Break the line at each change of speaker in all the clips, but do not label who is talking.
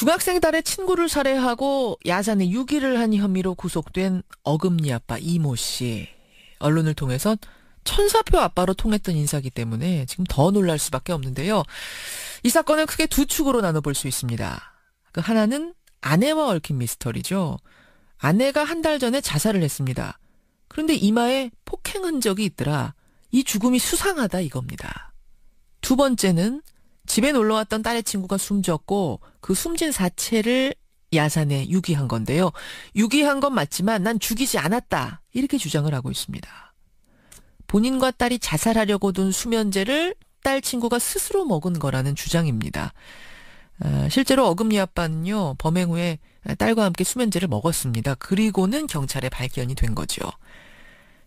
중학생 딸의 친구를 살해하고 야산에 유기를 한 혐의로 구속된 어금니 아빠 이모 씨. 언론을 통해서 천사표 아빠로 통했던 인사기 때문에 지금 더 놀랄 수밖에 없는데요. 이 사건은 크게 두 축으로 나눠볼 수 있습니다. 그 하나는 아내와 얽힌 미스터리죠. 아내가 한 달 전에 자살을 했습니다. 그런데 이마에 폭행 흔적이 있더라. 이 죽음이 수상하다 이겁니다. 두 번째는 집에 놀러왔던 딸의 친구가 숨졌고 그 숨진 사체를 야산에 유기한 건데요. 유기한 건 맞지만 난 죽이지 않았다. 이렇게 주장을 하고 있습니다. 본인과 딸이 자살하려고 둔 수면제를 딸 친구가 스스로 먹은 거라는 주장입니다. 실제로 어금니 아빠는요. 범행 후에 딸과 함께 수면제를 먹었습니다. 그리고는 경찰에 발견이 된 거죠.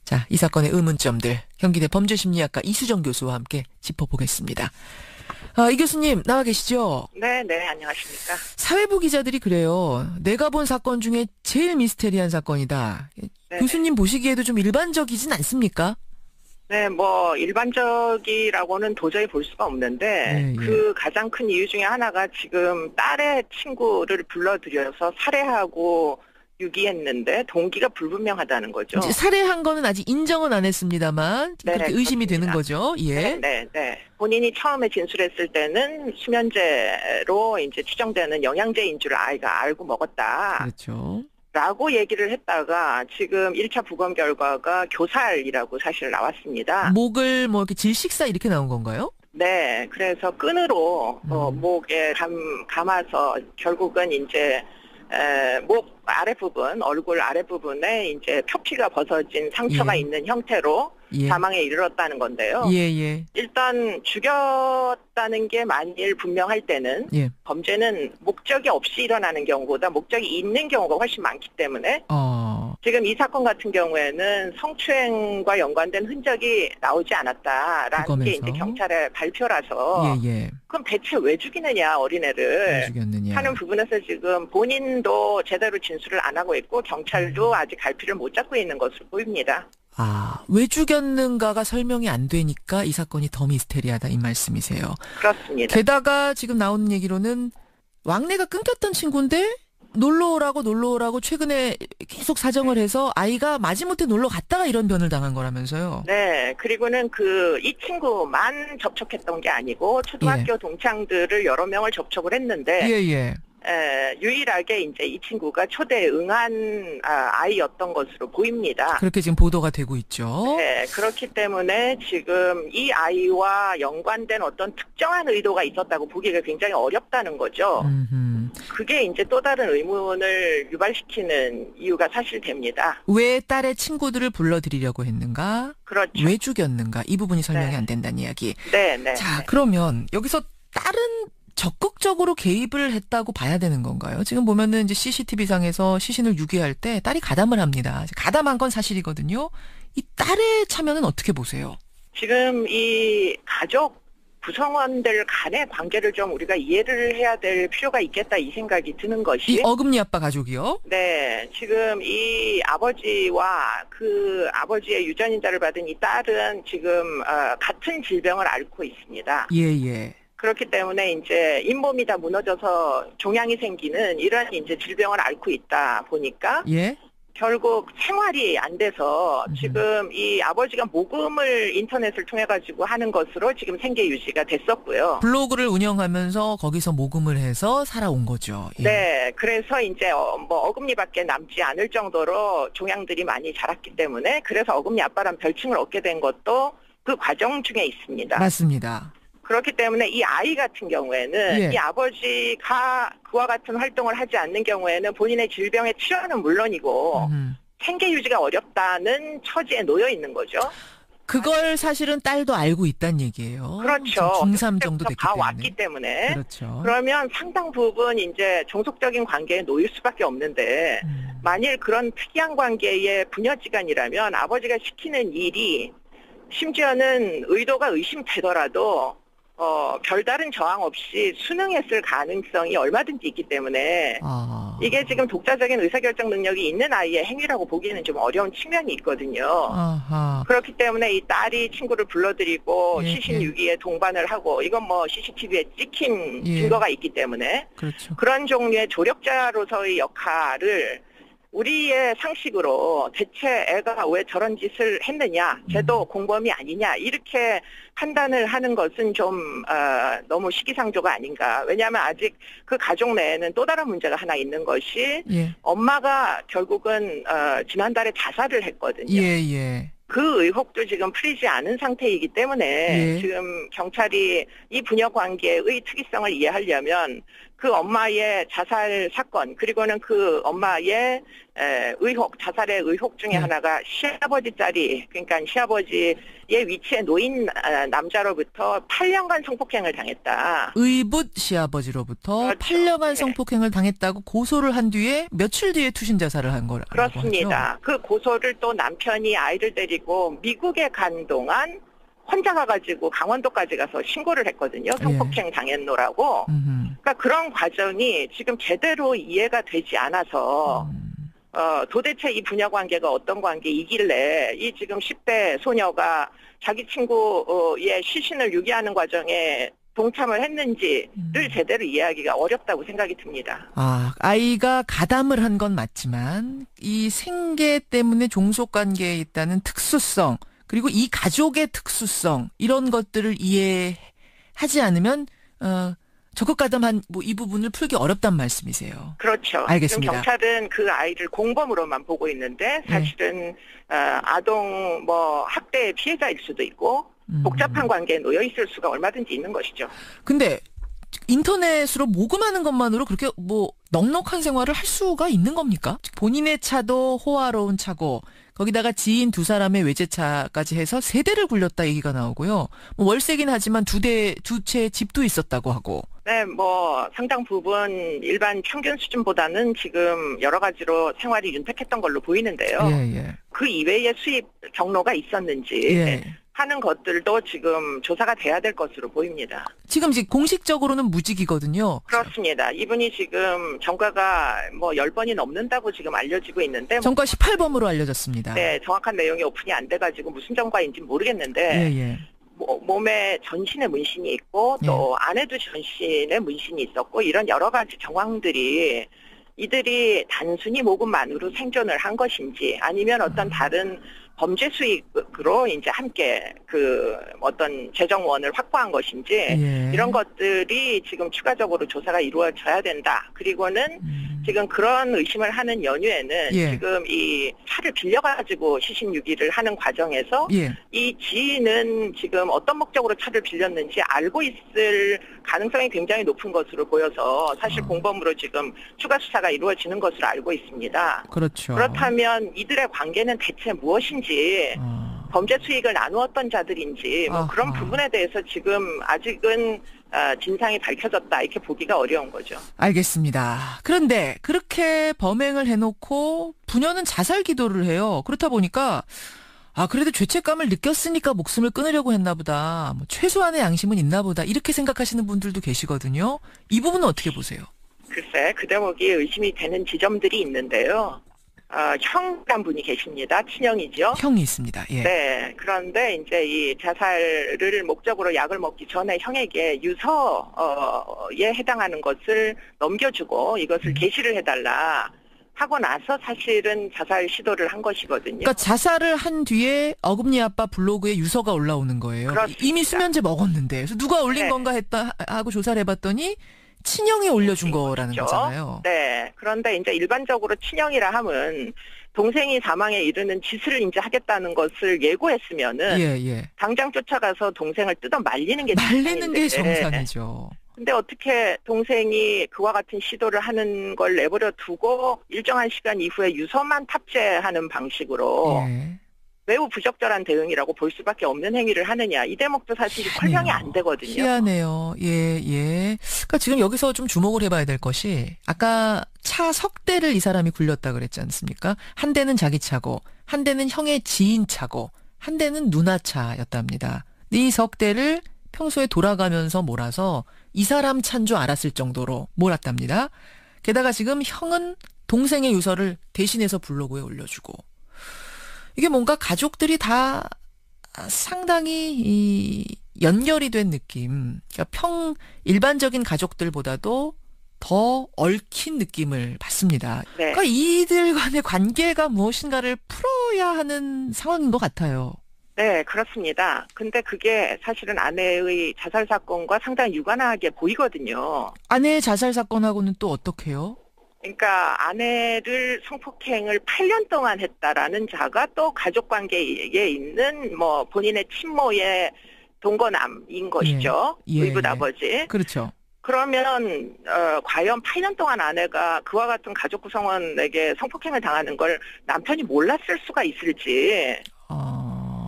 자, 이 사건의 의문점들 경기대 범죄심리학과 이수정 교수와 함께 짚어보겠습니다. 이 교수님 나와 계시죠?
네, 안녕하십니까.
사회부 기자들이 그래요. 내가 본 사건 중에 제일 미스테리한 사건이다.
네.
교수님 보시기에도 좀 일반적이진 않습니까?
네, 뭐 일반적이라고는 도저히 볼 수가 없는데 그 가장 큰 이유 중에 하나가 지금 딸의 친구를 불러들여서 살해하고 유기했는데 동기가 불분명하다는 거죠.
이제 살해한 거는 아직 인정은 안 했습니다만 그렇게 의심이 되는 거죠. 예.
네. 본인이 처음에 진술했을 때는 수면제로 이제 추정되는 영양제인 줄 아이가 알고 먹었다.
그렇죠.
라고 얘기를 했다가 지금 1차 부검 결과가 교살이라고 사실 나왔습니다.
목을 뭐 이렇게 질식사 이렇게 나온 건가요?
네, 그래서 끈으로 목에 감아서 결국은 이제 목 아랫부분, 얼굴 아랫부분에 이제 표피가 벗어진 상처가 있는 형태로 사망에 이르렀다는 건데요. 일단 죽였다는 게 만일 분명할 때는 범죄는 목적이 없이 일어나는 경우보다 목적이 있는 경우가 훨씬 많기 때문에 지금 이 사건 같은 경우에는 성추행과 연관된 흔적이 나오지 않았다라는 게 이제 경찰의 발표라서 그럼 대체 왜 죽이느냐 어린애를 하는 부분에서 지금 본인도 제대로 진술을 안 하고 있고 경찰도 아직 갈피를 못 잡고 있는 것으로 보입니다.
왜 죽였는가가 설명이 안 되니까 이 사건이 더 미스테리하다 이 말씀이세요.
그렇습니다.
게다가 지금 나오는 얘기로는 왕래가 끊겼던 친구인데 놀러 오라고 최근에 계속 사정을 해서 아이가 마지못해 놀러 갔다가 이런 변을 당한 거라면서요.
네. 그리고는 이 친구만 접촉했던 게 아니고 초등학교 동창들을 여러 명을 접촉을 했는데 유일하게 이제 이 친구가 초대에 응한 아이였던 것으로 보입니다.
그렇게 지금 보도가 되고 있죠.
네, 그렇기 때문에 지금 이 아이와 연관된 어떤 특정한 의도가 있었다고 보기가 굉장히 어렵다는 거죠. 그게 이제 또 다른 의문을 유발시키는 이유가 사실 됩니다.
왜 딸의 친구들을 불러들이려고 했는가?
그렇죠.
왜 죽였는가? 이 부분이 설명이 안 된다는 이야기.
네.
자, 그러면 여기서 딸은 적극적으로 개입을 했다고 봐야 되는 건가요? 지금 보면은 이제 CCTV상에서 시신을 유기할 때 딸이 가담을 합니다. 가담한 건 사실이거든요. 이 딸의 참여는 어떻게 보세요?
지금 이 가족 구성원들 간의 관계를 좀 우리가 이해를 해야 될 필요가 있겠다 이 생각이 드는 것이.
이 어금니 아빠 가족이요?
네. 지금 이 아버지와 그 아버지의 유전인자를 받은 이 딸은 지금 같은 질병을 앓고 있습니다. 그렇기 때문에 이제 잇몸이 다 무너져서 종양이 생기는 이런 이제 질병을 앓고 있다 보니까 결국 생활이 안 돼서 지금 이 아버지가 모금을 인터넷을 통해 가지고 하는 것으로 지금 생계 유지가 됐었고요.
블로그를 운영하면서 거기서 모금을 해서 살아온 거죠.
네, 그래서 이제 뭐 어금니밖에 남지 않을 정도로 종양들이 많이 자랐기 때문에 그래서 어금니 아빠란 별칭을 얻게 된 것도 그 과정 중에 있습니다.
맞습니다.
그렇기 때문에 이 아이 같은 경우에는 이 아버지가 그와 같은 활동을 하지 않는 경우에는 본인의 질병의 치료는 물론이고 생계 유지가 어렵다는 처지에 놓여 있는 거죠.
그걸 사실은 딸도 알고 있다는 얘기예요.
그렇죠.
중3 정도 됐기 때문에.
봐왔기 때문에.
그렇죠.
그러면 상당 부분 이제 종속적인 관계에 놓일 수밖에 없는데 만일 그런 특이한 관계의 부녀지간이라면 아버지가 시키는 일이 심지어는 의도가 의심되더라도 별다른 저항 없이 순응했을 가능성이 얼마든지 있기 때문에 이게 지금 독자적인 의사결정 능력이 있는 아이의 행위라고 보기에는 좀 어려운 측면이 있거든요.
아하.
그렇기 때문에 이 딸이 친구를 불러들이고
예,
시신
예.
유기에 동반을 하고 이건 뭐 CCTV에 찍힌
예.
증거가 있기 때문에
그렇죠.
그런 종류의 조력자로서의 역할을 우리의 상식으로 대체 애가 왜 저런 짓을 했느냐, 쟤도 공범이 아니냐 이렇게 판단을 하는 것은 좀 너무 시기상조가 아닌가. 왜냐하면 아직 그 가족 내에는 또 다른 문제가 하나 있는 것이
예.
엄마가 결국은 지난달에 자살을 했거든요.
예, 예.
그 의혹도 지금 풀리지 않은 상태이기 때문에
예.
지금 경찰이 이 부녀 관계의 특이성을 이해하려면 그 엄마의 자살 사건 그리고는 그 엄마의 의혹, 자살의 의혹 중에
예.
하나가 시아버지 짤이 그러니까 시아버지의 위치에 놓인 남자로부터 8년간 성폭행을 당했다.
의붓 시아버지로부터
그렇죠.
8년간
네.
성폭행을 당했다고 고소를 한 뒤에 며칠 뒤에 투신 자살을 한 거라고
그렇습니다.
하죠.
그 고소를 또 남편이 아이를 데리고 미국에 간 동안 혼자 가가지고 강원도까지 가서 신고를 했거든요. 성폭행 당했노라고. 그러니까 그런 과정이 지금 제대로 이해가 되지 않아서 도대체 이 부녀 관계가 어떤 관계이길래 이 지금 10대 소녀가 자기 친구의 시신을 유기하는 과정에 동참을 했는지를 제대로 이해하기가 어렵다고 생각이 듭니다.
아, 아이가 가담을 한 건 맞지만 이 생계 때문에 종속관계에 있다는 특수성 그리고 이 가족의 특수성 이런 것들을 이해하지 않으면 적극 가담한 뭐 이 부분을 풀기 어렵단 말씀이세요.
그렇죠.
알겠습니다.
지금 경찰은 그 아이를 공범으로만 보고 있는데 사실은 아동 학대의 피해자일 수도 있고 복잡한 관계에 놓여 있을 수가 얼마든지 있는 것이죠.
근데 인터넷으로 모금하는 것만으로 그렇게 뭐 넉넉한 생활을 할 수가 있는 겁니까? 본인의 차도 호화로운 차고 거기다가 지인 두 사람의 외제차까지 해서 세 대를 굴렸다 얘기가 나오고요. 뭐 월세긴 하지만 두 채 집도 있었다고 하고.
네, 상당 부분 일반 평균 수준보다는 지금 여러 가지로 생활이 윤택했던 걸로 보이는데요.
예, 예.
그 이외의 수입 경로가 있었는지
예.
하는 것들도 지금 조사가 돼야 될 것으로 보입니다.
지금 이제 공식적으로는 무직이거든요.
그렇습니다. 이분이 지금 전과가 10번이 넘는다고 지금 알려지고 있는데
전과 18범으로 알려졌습니다.
네, 정확한 내용이 오픈이 안 돼가지고 무슨 전과인지 모르겠는데
예, 예.
몸에 전신에 문신이 있고 또 안에도 전신에 문신이 있었고 이런 여러 가지 정황들이 이들이 단순히 모금만으로 생존을 한 것인지 아니면 어떤 다른 범죄 수익으로 이제 함께 그 어떤 재정원을 확보한 것인지 이런 것들이 지금 추가적으로 조사가 이루어져야 된다. 그리고는 지금 그런 의심을 하는 연유에는 지금 이 차를 빌려가지고 시신 유기를 하는 과정에서 이 지인은 지금 어떤 목적으로 차를 빌렸는지 알고 있을 가능성이 굉장히 높은 것으로 보여서 사실 공범으로 지금 추가 수사가 이루어지는 것으로 알고 있습니다.
그렇죠.
그렇다면 이들의 관계는 대체 무엇인지 범죄 수익을 나누었던 자들인지 그런 부분에 대해서 지금 아직은 진상이 밝혀졌다 이렇게 보기가 어려운 거죠.
알겠습니다. 그런데 그렇게 범행을 해놓고 부녀는 자살 기도를 해요. 그렇다 보니까 그래도 죄책감을 느꼈으니까 목숨을 끊으려고 했나 보다. 최소한의 양심은 있나 보다. 이렇게 생각하시는 분들도 계시거든요. 이 부분은 어떻게 보세요?
글쎄, 그 대목이 의심이 되는 지점들이 있는데요. 형이란 분이 계십니다. 친형이죠.
형이 있습니다. 예.
네. 그런데 이제 이 자살을 목적으로 약을 먹기 전에 형에게 유서에 해당하는 것을 넘겨주고 이것을 게시를 해달라 하고 나서 사실은 자살 시도를 한 것이거든요.
그러니까 자살을 한 뒤에 어금니 아빠 블로그에 유서가 올라오는 거예요.
그렇습니다.
이미 수면제 먹었는데. 그래서 누가 올린 건가 하고 조사를 해봤더니 친형이 올려준 거라는 거잖아요.
네. 그런데 이제 일반적으로 친형이라 하면 동생이 사망에 이르는 짓을 이제 하겠다는 것을 예고했으면은 당장 쫓아가서 동생을 뜯어 말리는 게
정상이죠.
근데 어떻게 동생이 그와 같은 시도를 하는 걸 내버려 두고 일정한 시간 이후에 유서만 탑재하는 방식으로 매우 부적절한 대응이라고 볼 수밖에 없는 행위를 하느냐. 이 대목도 사실 설명이 안 되거든요.
희한해요. 그러니까 지금 여기서 좀 주목을 해봐야 될 것이 아까 차 석 대를 이 사람이 굴렸다 그랬지 않습니까? 한 대는 자기 차고 한 대는 형의 지인 차고 한 대는 누나 차였답니다. 이 석 대를 평소에 돌아가면서 몰아서 이 사람 차인 줄 알았을 정도로 몰았답니다. 게다가 지금 형은 동생의 유서를 대신해서 블로그에 올려주고. 이게 뭔가 가족들이 다 상당히 연결이 된 느낌. 그러니까 일반적인 가족들보다도 더 얽힌 느낌을 받습니다.
네.
그러니까 이들 간의 관계가 무엇인가를 풀어야 하는 상황인 것 같아요.
네, 그렇습니다. 근데 그게 사실은 아내의 자살 사건과 상당히 유관하게 보이거든요.
아내의 자살 사건하고는 또 어떻게요?
그러니까 아내를 성폭행을 8년 동안 했다라는 자가 또 가족 관계에 있는 뭐 본인의 친모의 동거남인 것이죠.
예,
의붓 아버지.
그렇죠.
그러면 과연 8년 동안 아내가 그와 같은 가족 구성원에게 성폭행을 당하는 걸 남편이 몰랐을 수가 있을지.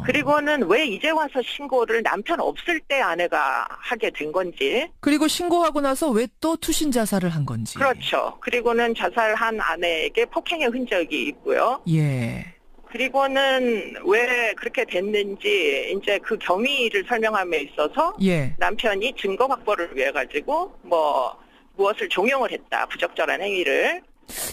그리고는 왜 이제 와서 신고를 남편 없을 때 아내가 하게 된 건지.
그리고 신고하고 나서 왜 또 투신 자살을 한 건지.
그렇죠. 그리고는 자살한 아내에게 폭행의 흔적이 있고요.
예.
그리고는 왜 그렇게 됐는지 이제 그 경위를 설명함에 있어서
예.
남편이 증거 확보를 위해 가지고 무엇을 종용을 했다. 부적절한 행위를.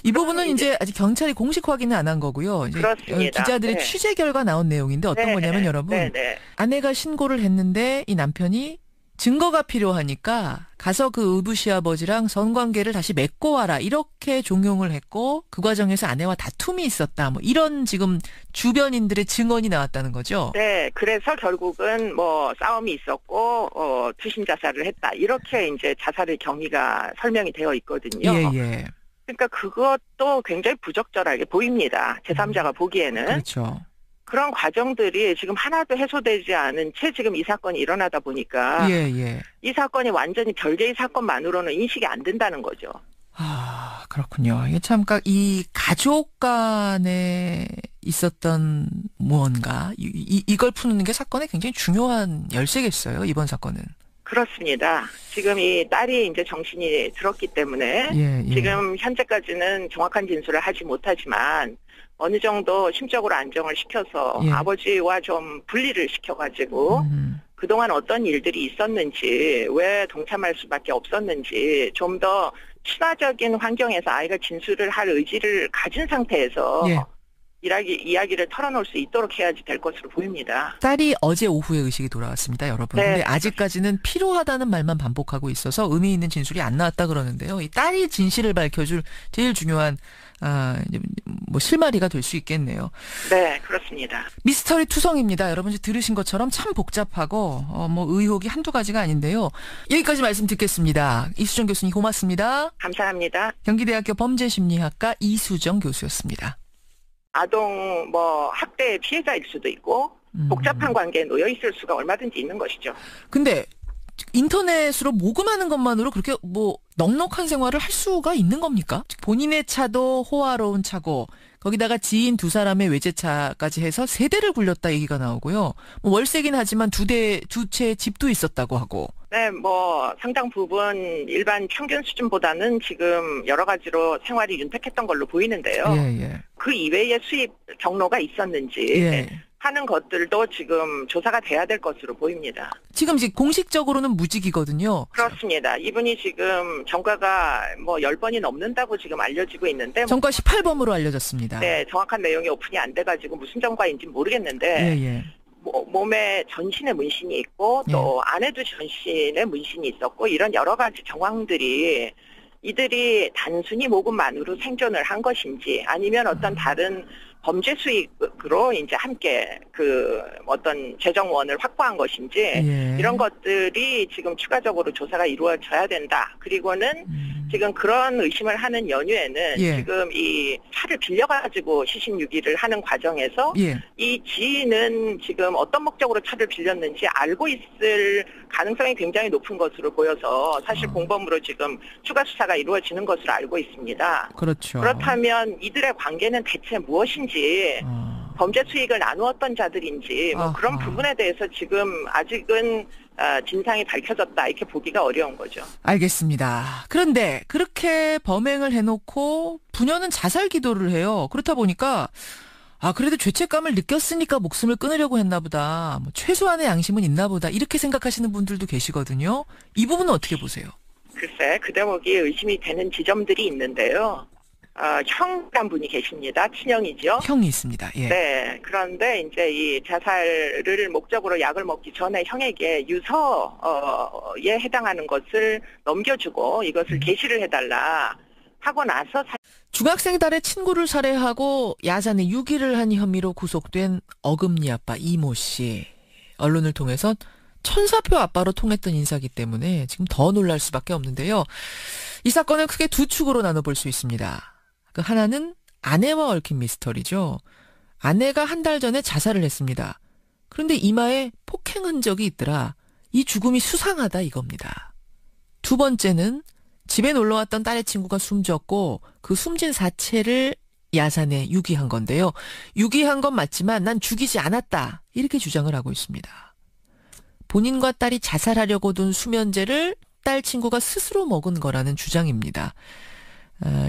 이 부분은 이제 아직 경찰이 공식 확인은 안 한 거고요. 이제
그렇습니다.
기자들의
네.
취재 결과 나온 내용인데 어떤
네,
거냐면 여러분.
네.
아내가 신고를 했는데 이 남편이 증거가 필요하니까 가서 그 의붓 시아버지랑 성관계를 다시 맺고 와라 이렇게 종용을 했고 그 과정에서 아내와 다툼이 있었다. 뭐 이런 지금 주변인들의 증언이 나왔다는 거죠.
네, 그래서 결국은 뭐 싸움이 있었고 투신 자살을 했다. 이렇게 이제 자살의 경위가 설명이 되어 있거든요.
예.
그러니까 그것도 굉장히 부적절하게 보입니다. 제3자가 보기에는.
그렇죠.
그런 과정들이 지금 하나도 해소되지 않은 채 지금 이 사건이 일어나다 보니까
예.
이 사건이 완전히 별개의 사건만으로는 인식이 안 된다는 거죠.
아, 그렇군요. 이게 참, 이 가족 간에 있었던 무언가, 이걸 푸는 게 사건의 굉장히 중요한 열쇠겠어요, 이번 사건은.
그렇습니다. 지금 이 딸이 이제 정신이 들었기 때문에
예.
지금 현재까지는 정확한 진술을 하지 못하지만 어느 정도 심적으로 안정을 시켜서
예.
아버지와 좀 분리를 시켜가지고 그동안 어떤 일들이 있었는지 왜 동참할 수밖에 없었는지 좀 더 친화적인 환경에서 아이가 진술을 할 의지를 가진 상태에서
예.
이야기를 털어놓을 수 있도록 해야지 될 것으로 보입니다.
딸이 어제 오후에 의식이 돌아왔습니다, 여러분.
네.
근데 아직까지는 필요하다는 말만 반복하고 있어서 의미 있는 진술이 안 나왔다 그러는데요. 이 딸이 진실을 밝혀줄 제일 중요한 실마리가 될 수 있겠네요.
네, 그렇습니다.
미스터리 투성입니다. 여러분 이제 들으신 것처럼 참 복잡하고 의혹이 한두 가지가 아닌데요. 여기까지 말씀 듣겠습니다. 이수정 교수님 고맙습니다.
감사합니다.
경기대학교 범죄심리학과 이수정 교수였습니다.
아동 학대의 피해자일 수도 있고 복잡한 관계에 놓여 있을 수가 얼마든지 있는 것이죠.
근데 인터넷으로 모금하는 것만으로 그렇게 넉넉한 생활을 할 수가 있는 겁니까? 본인의 차도 호화로운 차고 거기다가 지인 두 사람의 외제차까지 해서 세 대를 굴렸다 얘기가 나오고요. 월세긴 하지만 두 채 집도 있었다고 하고.
네, 상당 부분 일반 평균 수준보다는 지금 여러 가지로 생활이 윤택했던 걸로 보이는데요.
예.
그 이외의 수입 경로가 있었는지 하는 것들도 지금 조사가 돼야 될 것으로 보입니다.
지금 공식적으로는 무직이거든요.
그렇습니다. 이분이 지금 전과가 10번이 넘는다고 지금 알려지고 있는데
전과 18범으로 알려졌습니다.
네, 정확한 내용이 오픈이 안 돼가지고 무슨 전과인지 모르겠는데
예.
몸에 전신에 문신이 있고 또 안에도 전신에 문신이 있었고 이런 여러 가지 정황들이 이들이 단순히 모금만으로 생존을 한 것인지 아니면 어떤 다른 범죄 수익으로 이제 함께 어떤 재정원을 확보한 것인지 이런 것들이 지금 추가적으로 조사가 이루어져야 된다. 그리고는 지금 그런 의심을 하는 연유에는 지금 이 차를 빌려가지고 시신유기를 하는 과정에서 이 지인은 지금 어떤 목적으로 차를 빌렸는지 알고 있을 가능성이 굉장히 높은 것으로 보여서 사실 공범으로 지금 추가 수사가 이루어지는 것으로 알고 있습니다.
그렇죠.
그렇다면 이들의 관계는 대체 무엇인지 범죄 수익을 나누었던 자들인지 그런 부분에 대해서 지금 아직은 진상이 밝혀졌다 이렇게 보기가 어려운 거죠.
알겠습니다. 그런데 그렇게 범행을 해놓고 부녀는 자살 기도를 해요. 그렇다 보니까 그래도 죄책감을 느꼈으니까 목숨을 끊으려고 했나 보다. 최소한의 양심은 있나 보다. 이렇게 생각하시는 분들도 계시거든요. 이 부분은 어떻게 보세요?
글쎄, 그 대목이 의심이 되는 지점들이 있는데요. 형이란 분이 계십니다. 친형이죠.
형이 있습니다. 예.
네. 그런데 이제 이 자살을 목적으로 약을 먹기 전에 형에게 유서에 해당하는 것을 넘겨주고 이것을 게시를 해달라 하고 나서
중학생 딸의 친구를 살해하고 야산에 유기를 한 혐의로 구속된 어금니 아빠 이모 씨. 언론을 통해선 천사표 아빠로 통했던 인사기 때문에 지금 더 놀랄 수밖에 없는데요. 이 사건은 크게 두 축으로 나눠볼 수 있습니다. 그 하나는 아내와 얽힌 미스터리죠. 아내가 한 달 전에 자살을 했습니다. 그런데 이마에 폭행 흔적이 있더라. 이 죽음이 수상하다 이겁니다. 두 번째는 집에 놀러왔던 딸의 친구가 숨졌고 그 숨진 사체를 야산에 유기한 건데요. 유기한 건 맞지만 난 죽이지 않았다. 이렇게 주장을 하고 있습니다. 본인과 딸이 자살하려고 둔 수면제를 딸 친구가 스스로 먹은 거라는 주장입니다.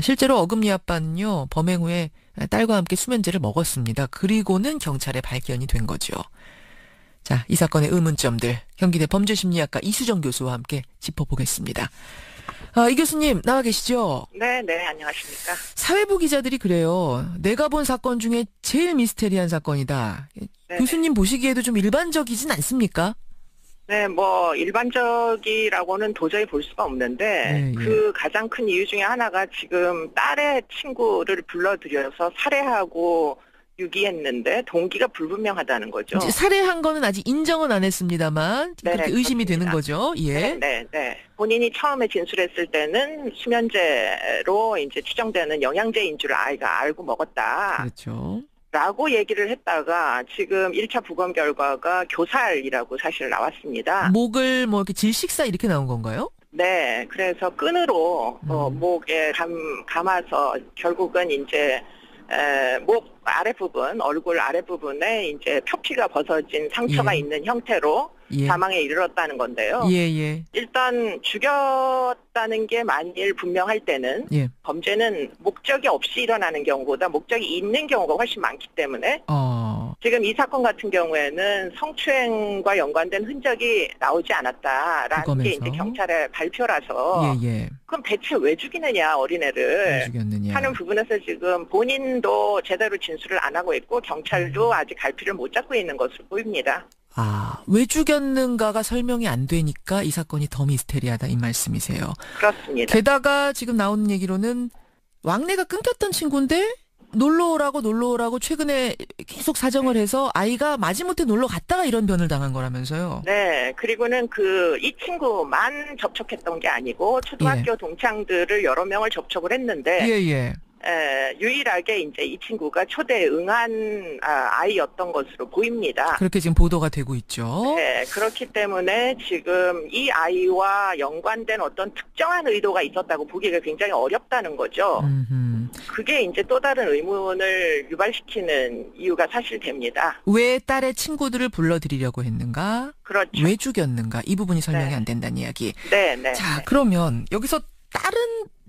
실제로 어금니 아빠는요, 범행 후에 딸과 함께 수면제를 먹었습니다. 그리고는 경찰에 발견이 된 거죠. 자, 이 사건의 의문점들 경기대 범죄심리학과 이수정 교수와 함께 짚어보겠습니다. 이 교수님 나와 계시죠?
네, 안녕하십니까.
사회부 기자들이 그래요. 내가 본 사건 중에 제일 미스테리한 사건이다.
네.
교수님 보시기에도 좀 일반적이진 않습니까?
네, 뭐 일반적이라고는 도저히 볼 수가 없는데 그 가장 큰 이유 중에 하나가 지금 딸의 친구를 불러들여서 살해하고 유기했는데 동기가 불분명하다는 거죠.
이제 살해한 거는 아직 인정은 안 했습니다만 그렇게 의심이 되는 거죠. 예.
네. 본인이 처음에 진술했을 때는 수면제로 이제 추정되는 영양제인 줄 아이가 알고 먹었다.
그렇죠.
라고 얘기를 했다가 지금 1차 부검 결과가 교살이라고 사실 나왔습니다.
목을 뭐 이렇게 질식사 이렇게 나온 건가요?
네, 그래서 끈으로 목에 감아서 결국은 이제 목 아랫부분, 얼굴 아랫부분에 이제 표피가 벗어진 상처가 있는 형태로 사망에 이르렀다는 건데요. 일단 죽였다는 게 만일 분명할 때는 범죄는 목적이 없이 일어나는 경우보다 목적이 있는 경우가 훨씬 많기 때문에 지금 이 사건 같은 경우에는 성추행과 연관된 흔적이 나오지 않았다라는 게 이제 경찰의 발표라서 그럼 대체 왜 죽이느냐 어린애를 하는 부분에서 지금 본인도 제대로 진술을 안 하고 있고 경찰도 아직 갈피를 못 잡고 있는 것으로 보입니다.
왜 죽였는가가 설명이 안 되니까 이 사건이 더 미스테리하다 이 말씀이세요.
그렇습니다.
게다가 지금 나오는 얘기로는 왕래가 끊겼던 친구인데 놀러 오라고 최근에 계속 사정을 해서 아이가 마지못해 놀러 갔다가 이런 변을 당한 거라면서요.
네. 그리고는 이 친구만 접촉했던 게 아니고 초등학교 동창들을 여러 명을 접촉을 했는데 유일하게 이제 이 친구가 초대에 응한 아이였던 것으로 보입니다.
그렇게 지금 보도가 되고 있죠.
네, 그렇기 때문에 지금 이 아이와 연관된 어떤 특정한 의도가 있었다고 보기가 굉장히 어렵다는 거죠. 그게 이제 또 다른 의문을 유발시키는 이유가 사실 됩니다.
왜 딸의 친구들을 불러들이려고 했는가?
그렇죠.
왜 죽였는가? 이 부분이 설명이 안 된다는 이야기.
네.
자, 그러면 여기서 딸은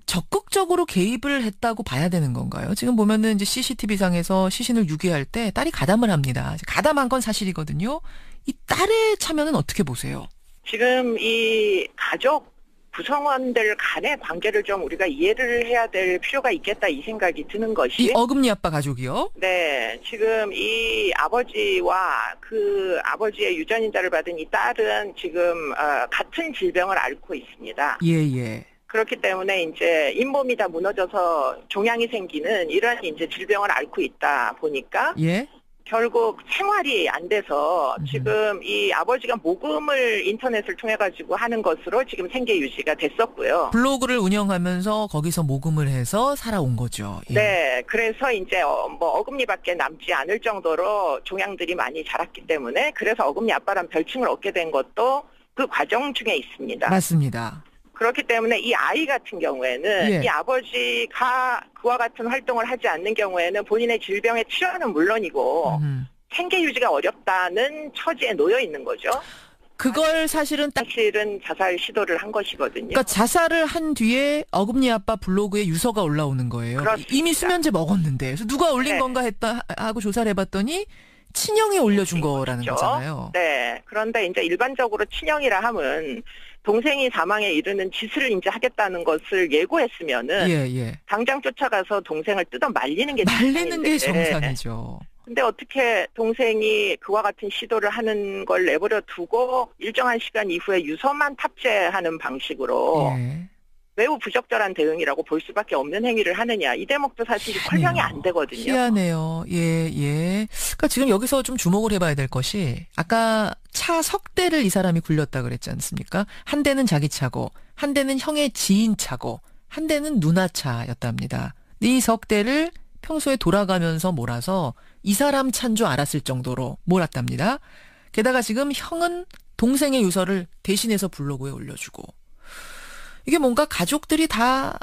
적극적으로 개입을 했다고 봐야 되는 건가요? 지금 보면은 이제 CCTV상에서 시신을 유기할 때 딸이 가담을 합니다. 가담한 건 사실이거든요. 이 딸의 참여는 어떻게 보세요?
지금 이 가족 구성원들 간의 관계를 좀 우리가 이해를 해야 될 필요가 있겠다 이 생각이 드는 것이
이 어금니 아빠 가족이요?
네. 지금 이 아버지와 그 아버지의 유전인자를 받은 이 딸은 지금 같은 질병을 앓고 있습니다. 그렇기 때문에 이제 잇몸이 다 무너져서 종양이 생기는 이런 이제 질병을 앓고 있다 보니까 결국 생활이 안 돼서 지금 이 아버지가 모금을 인터넷을 통해 가지고 하는 것으로 지금 생계 유지가 됐었고요.
블로그를 운영하면서 거기서 모금을 해서 살아온 거죠.
네, 그래서 이제 뭐 어금니밖에 남지 않을 정도로 종양들이 많이 자랐기 때문에 그래서 어금니 아빠란 별칭을 얻게 된 것도 그 과정 중에 있습니다.
맞습니다.
그렇기 때문에 이 아이 같은 경우에는 이 아버지가 그와 같은 활동을 하지 않는 경우에는 본인의 질병의 치료는 물론이고 생계 유지가 어렵다는 처지에 놓여 있는 거죠.
그걸 사실은
자살 시도를 한 것이거든요.
그러니까 자살을 한 뒤에 어금니 아빠 블로그에 유서가 올라오는 거예요.
그렇습니다.
이미 수면제 먹었는데 그래서 누가 올린 건가 했다 하고 조사를 해봤더니 친형이 올려준 거라는 거잖아요.
네. 그런데 이제 일반적으로 친형이라 함은 동생이 사망에 이르는 짓을 이제 하겠다는 것을 예고했으면은
예.
당장 쫓아가서 동생을 뜯어 말리는 게
정상이죠.
근데 어떻게 동생이 그와 같은 시도를 하는 걸 내버려 두고 일정한 시간 이후에 유서만 탑재하는 방식으로
예.
매우 부적절한 대응이라고 볼 수밖에 없는 행위를 하느냐. 이 대목도 사실 설명이 안 되거든요.
희한해요. 예. 그러니까 지금 여기서 좀 주목을 해봐야 될 것이 아까 차 석 대를 이 사람이 굴렸다 그랬지 않습니까? 한 대는 자기 차고 한 대는 형의 지인 차고 한 대는 누나 차였답니다. 이 석 대를 평소에 돌아가면서 몰아서 이 사람 차인 줄 알았을 정도로 몰았답니다. 게다가 지금 형은 동생의 유서를 대신해서 블로그에 올려주고 이게 뭔가 가족들이 다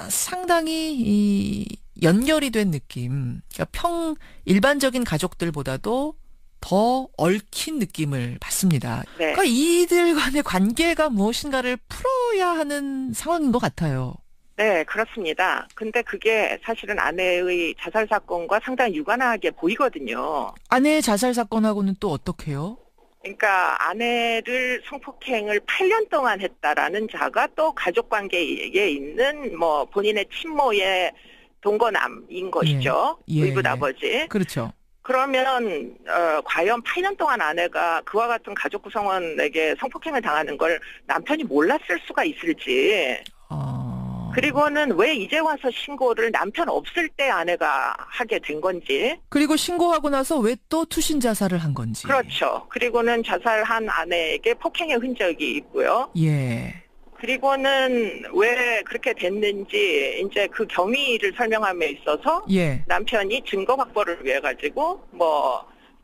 상당히 연결이 된 느낌. 그러니까 일반적인 가족들보다도 더 얽힌 느낌을 받습니다.
네.
그러니까 이들 간의 관계가 무엇인가를 풀어야 하는 상황인 것 같아요.
네, 그렇습니다. 근데 그게 사실은 아내의 자살 사건과 상당히 유관하게 보이거든요.
아내의 자살 사건하고는 또 어떻게요?
그러니까 아내를 성폭행을 8년 동안 했다라는 자가 또 가족 관계에 있는 뭐 본인의 친모의 동거남인 것이죠. 의붓 아버지.
그렇죠.
그러면 과연 8년 동안 아내가 그와 같은 가족 구성원에게 성폭행을 당하는 걸 남편이 몰랐을 수가 있을지. 그리고는 왜 이제 와서 신고를 남편 없을 때 아내가 하게 된 건지.
그리고 신고하고 나서 왜 또 투신 자살을 한 건지.
그렇죠. 그리고는 자살한 아내에게 폭행의 흔적이 있고요.
예.
그리고는 왜 그렇게 됐는지 이제 그 경위를 설명함에 있어서 남편이 증거 확보를 위해 가지고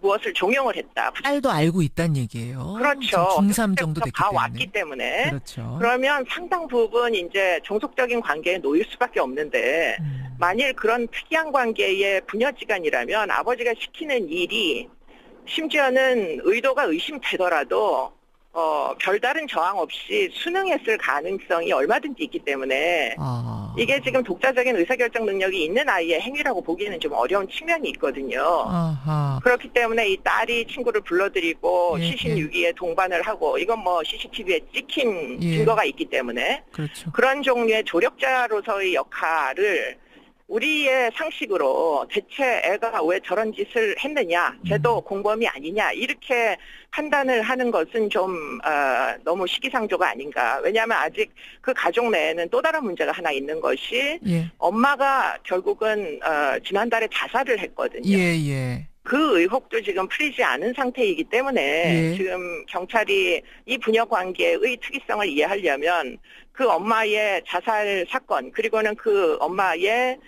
무엇을 종용을 했다.
딸도 알고 있다는 얘기예요.
그렇죠.
중3 정도 됐기
다
때문에.
왔기 때문에.
그렇죠.
그러면 상당 부분 이제 종속적인 관계에 놓일 수밖에 없는데 만일 그런 특이한 관계의 부녀지간이라면 아버지가 시키는 일이 심지어는 의도가 의심되더라도 별다른 저항 없이 순응했을 가능성이 얼마든지 있기 때문에 이게 지금 독자적인 의사결정 능력이 있는 아이의 행위라고 보기에는 좀 어려운 측면이 있거든요. 그렇기 때문에 이 딸이 친구를 불러들이고 시신 유기에 동반을 하고 이건 CCTV에 찍힌 증거가 있기 때문에
그렇죠.
그런 종류의 조력자로서의 역할을 우리의 상식으로 대체 애가 왜 저런 짓을 했느냐, 쟤도 공범이 아니냐 이렇게 판단을 하는 것은 좀 너무 시기상조가 아닌가. 왜냐하면 아직 그 가족 내에는 또 다른 문제가 하나 있는 것이 엄마가 결국은 지난달에 자살을 했거든요. 그 의혹도 지금 풀리지 않은 상태이기 때문에 지금 경찰이 이 부녀 관계의 특이성을 이해하려면 그 엄마의 자살 사건 그리고는 그 엄마의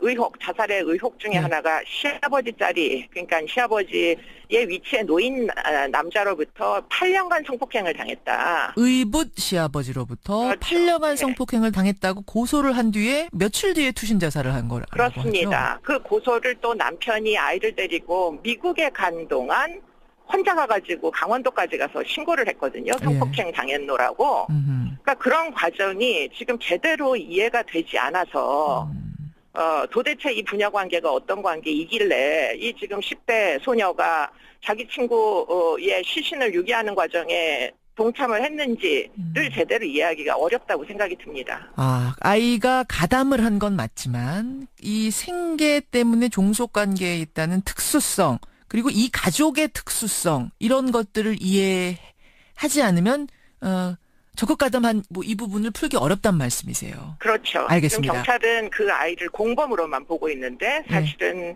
의혹, 자살의 의혹 중에 하나가 시아버지 자리, 그러니까 시아버지의 위치에 놓인 남자로부터 8년간 성폭행을 당했다.
의붓 시아버지로부터
그렇죠.
8년간 성폭행을 당했다고 고소를 한 뒤에 며칠 뒤에 투신 자살을 한 거라고
그렇습니다.
하죠.
그 고소를 또 남편이 아이를 데리고 미국에 간 동안 혼자 가가지고 강원도까지 가서 신고를 했거든요. 성폭행 당했노라고. 그러니까 그런 과정이 지금 제대로 이해가 되지 않아서 도대체 이 부녀 관계가 어떤 관계이길래 이 지금 10대 소녀가 자기 친구의 시신을 유기하는 과정에 동참을 했는지를 제대로 이해하기가 어렵다고 생각이 듭니다.
아이가 가담을 한 건 맞지만 이 생계 때문에 종속관계에 있다는 특수성 그리고 이 가족의 특수성 이런 것들을 이해하지 않으면 적극 가담한 이 부분을 풀기 어렵단 말씀이세요.
그렇죠.
알겠습니다.
지금 경찰은 그 아이를 공범으로만 보고 있는데 사실은